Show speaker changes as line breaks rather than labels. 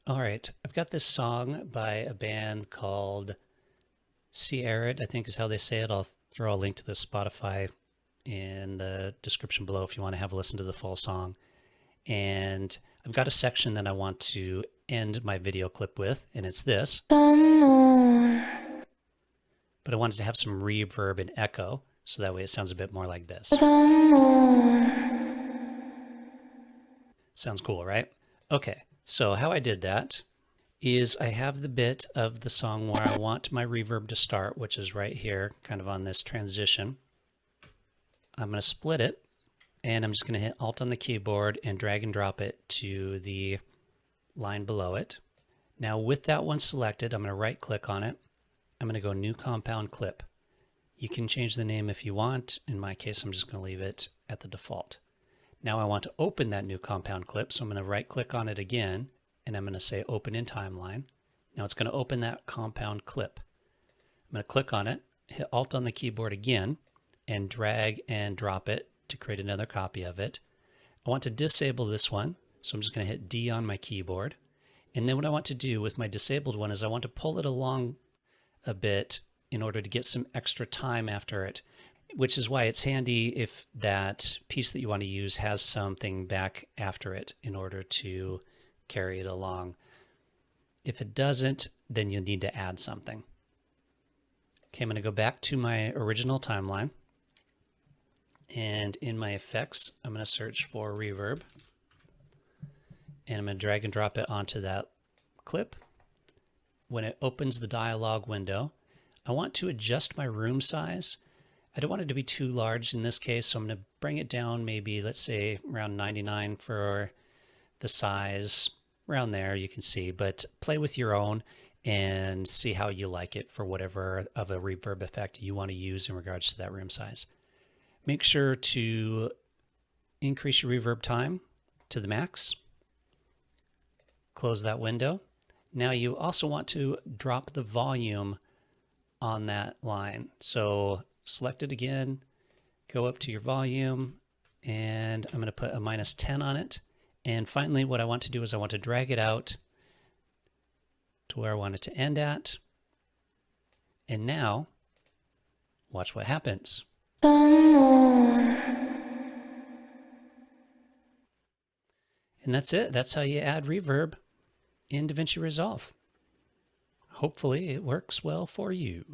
All right, I've got this song by a band called Arid, I think is how they say it. I'll throw a link to the Spotify in the description below if you want to have a listen to the full song. And I've got a section that I want to end my video clip with, and it's this. But I wanted to have some reverb and echo, so that way it sounds a bit more like this. Sounds cool, right? Okay, so how I did that is I have the bit of the song where I want my reverb to start, which is right here, kind of on this transition. I'm going to split it, and I'm just going to hit Alt on the keyboard and drag and drop it to the line below it. Now with that one selected, I'm going to right click on it. I'm going to go New Compound Clip. You can change the name if you want. In my case, I'm just going to leave it at the default. Now I want to open that new compound clip, so I'm going to right click on it again, and I'm going to say Open in Timeline. Now it's going to open that compound clip. I'm going to click on it, hit Alt on the keyboard again, and drag and drop it to create another copy of it. I want to disable this one, so I'm just going to hit D on my keyboard. And then what I want to do with my disabled one is I want to pull it along a bit in order to get some extra time after it, which is why it's handy if that piece that you want to use has something back after it in order to carry it along. If it doesn't, then you'll need to add something. Okay, I'm going to go back to my original timeline. And in my effects, I'm going to search for reverb. And I'm going to drag and drop it onto that clip. When it opens the dialog window, I want to adjust my room size. I don't want it to be too large in this case, so I'm going to bring it down maybe, let's say, around 99 for the size, around there you can see, but play with your own and see how you like it for whatever of a reverb effect you want to use in regards to that room size. Make sure to increase your reverb time to the max. Close that window. Now you also want to drop the volume on that line. So select it again, go up to your volume, and I'm going to put a -10 on it. And finally, what I want to do is I want to drag it out to where I want it to end at. And now, watch what happens. And that's it. That's how you add reverb in DaVinci Resolve. Hopefully it works well for you.